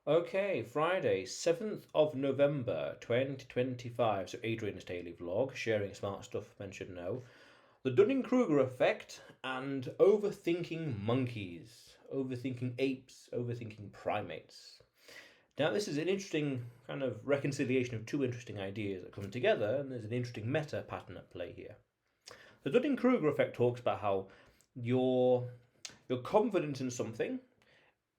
Okay, Friday, 7th of November 2025. So, Adrian's daily vlog, sharing smart stuff men should know. The Dunning-Kruger effect and overthinking monkeys, overthinking apes, overthinking primates. Now, this is an interesting kind of reconciliation of two interesting ideas that come together, and there's an interesting meta pattern at play here. The Dunning-Kruger effect talks about how your confidence in something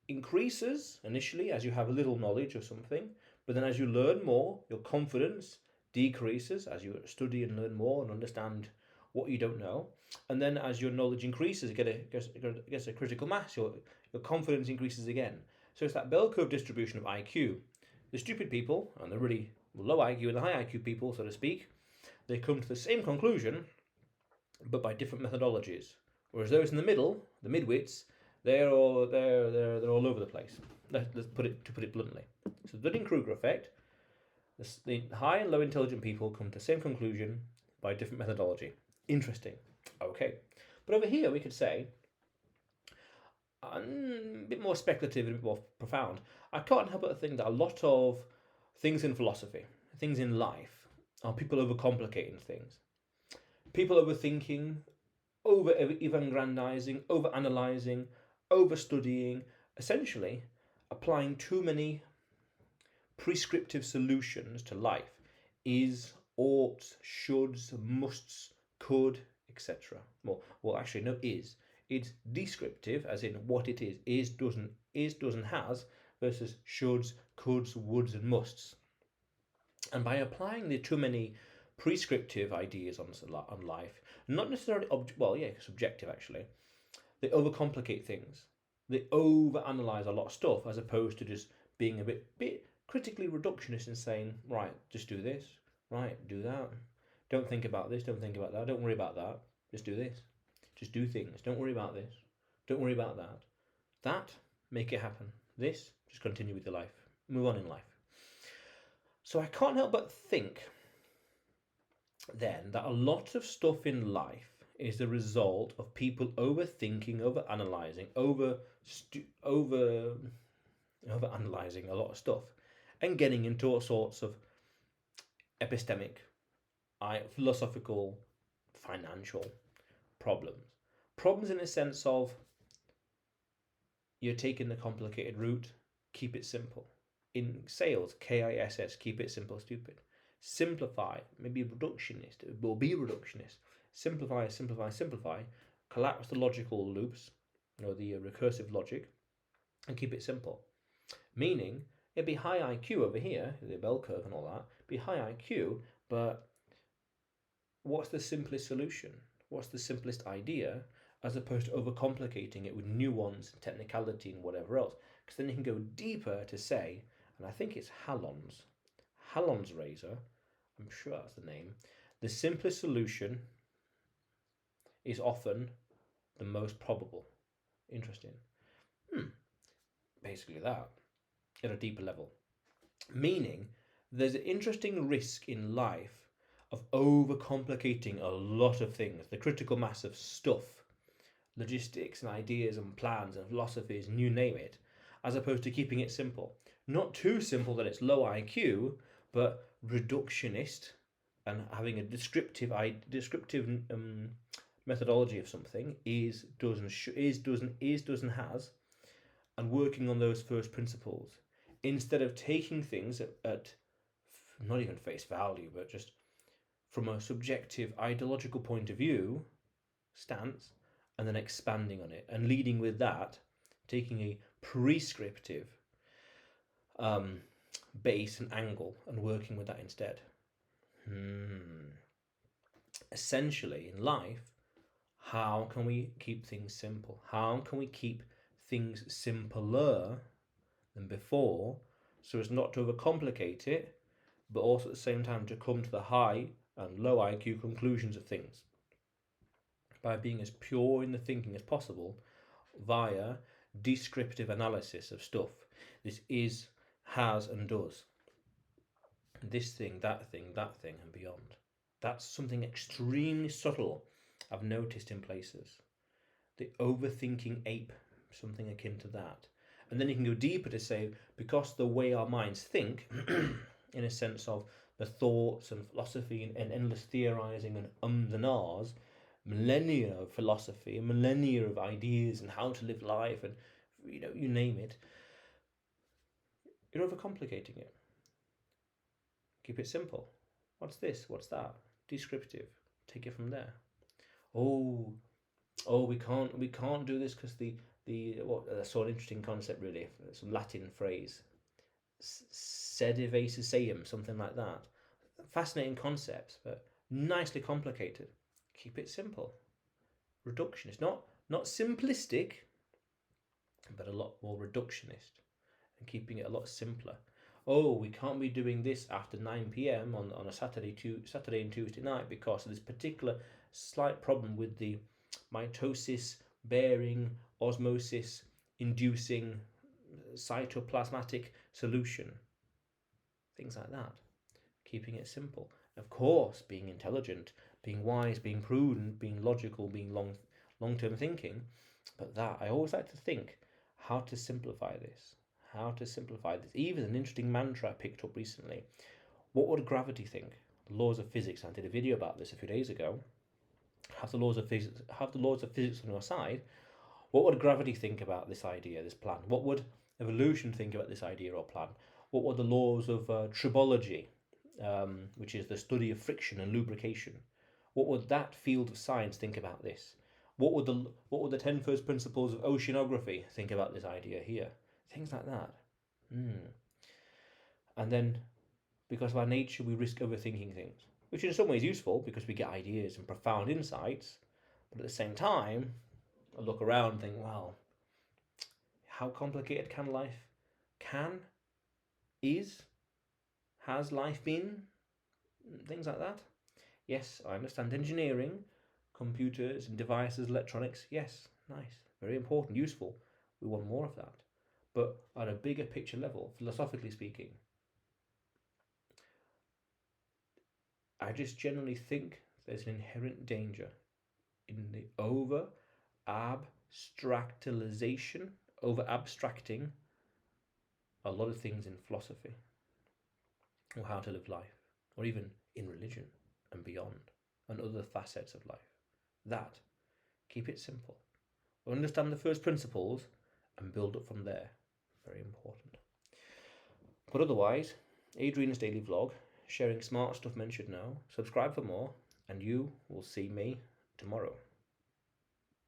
increases initially as you have a little knowledge of something, but then as you learn more, your confidence decreases as you study and learn more and understand what you don't know. And then as your knowledge increases, gets a critical mass, your confidence increases again. So it's that bell curve distribution of IQ. The stupid people and the really low IQ and the high IQ people, so to speak, they come to the same conclusion, but by different methodologies. Whereas those in the middle, the midwits, they're all over the place. Let's put it bluntly. So the Dunning-Kruger effect. The high and low intelligent people come to the same conclusion by different methodology. Interesting. Okay, but over here we could say a bit more speculative and a bit more profound. I can't help but think that a lot of things in philosophy, things in life, are people overcomplicating things. People overthinking, over aggrandizing, over analyzing, over studying, essentially applying too many prescriptive solutions to life. Is, oughts, shoulds, musts, could, etc. Well, actually, no, is. It's descriptive, as in what it is, doesn't, has, versus shoulds, coulds, woulds, and musts. And by applying the too many prescriptive ideas on life, not necessarily subjective actually, they overcomplicate things. They overanalyze a lot of stuff as opposed to just being a bit critically reductionist and saying, right, just do this, right, do that. Don't think about this, don't think about that, don't worry about that. Just do this. Just do things. Don't worry about this. Don't worry about that. That, make it happen. This, just continue with your life. Move on in life. So I can't help but think then that a lot of stuff in life is the result of people overthinking, overanalyzing, overanalyzing a lot of stuff, and getting into all sorts of epistemic, philosophical, financial problems. Problems in a sense of you're taking the complicated route, keep it simple. In sales, KISS, keep it simple, stupid. Simplify, maybe reductionist, it will be reductionist. Simplify, simplify, simplify. Collapse the logical loops, the recursive logic, and keep it simple. Meaning, it'd be high IQ over here, the bell curve and all that, be high IQ, but what's the simplest solution? What's the simplest idea? As opposed to overcomplicating it with nuance and technicality and whatever else. Because then you can go deeper to say, and I think it's Halon's razor, I'm sure that's the name, the simplest solution is often the most probable. Interesting. Basically that, at a deeper level. Meaning, there's an interesting risk in life of overcomplicating a lot of things, the critical mass of stuff, logistics and ideas and plans and philosophies, and you name it, as opposed to keeping it simple. Not too simple that it's low IQ, but reductionist and having a descriptive methodology of something, is, doesn't, has, and working on those first principles instead of taking things at not even face value, but just from a subjective ideological point of view stance, and then expanding on it and leading with that, taking a prescriptive base and angle and working with that instead. Essentially, in life, how can we keep things simple? How can we keep things simpler than before so as not to overcomplicate it, but also at the same time to come to the high and low IQ conclusions of things by being as pure in the thinking as possible via descriptive analysis of stuff. This is, has, and does. This thing, and beyond. That's something extremely subtle I've noticed in places. The overthinking ape, something akin to that. And then you can go deeper to say, because the way our minds think, in a sense of the thoughts and philosophy and endless theorizing and ums and ahs, millennia of philosophy, millennia of ideas and how to live life, and you name it, you're overcomplicating it. Keep it simple. What's this? What's that? Descriptive. Take it from there. Oh, we can't do this because that's so an interesting concept, really. Some Latin phrase, sed seum, something like that. Fascinating concepts, but nicely complicated. Keep it simple. Reductionist, not simplistic, but a lot more reductionist, and keeping it a lot simpler. Oh, we can't be doing this after 9 p.m. on a Saturday and Tuesday night because of this particular slight problem with the mitosis bearing osmosis inducing cytoplasmatic solution. Things like that. Keeping it simple. Of course, being intelligent, being wise, being prudent, being logical, being long-term thinking. But that, I always like to think how to simplify this. How to simplify this. Even an interesting mantra I picked up recently. What would gravity think? The laws of physics. I did a video about this a few days ago. Have the laws of physics on your side. What would gravity think about this idea, this plan? What would evolution think about this idea or plan? What were the laws of tribology, which is the study of friction and lubrication? What would that field of science think about this? What would the 10 first principles of oceanography think about this idea here? Things like that. And then, because of our nature, we risk overthinking things, which in some ways is useful because we get ideas and profound insights. But at the same time, I look around and think, well, how complicated can life has life been? Things like that. Yes, I understand engineering, computers and devices, electronics. Yes, nice, very important, useful. We want more of that. But at a bigger picture level, philosophically speaking, I just generally think there's an inherent danger in the over abstracting a lot of things in philosophy, or how to live life, or even in religion and beyond, and other facets of life. That, keep it simple. Understand the first principles and build up from there. Very important. But otherwise, Adrian's daily vlog, sharing smart stuff men should know. Subscribe for more, and you will see me tomorrow.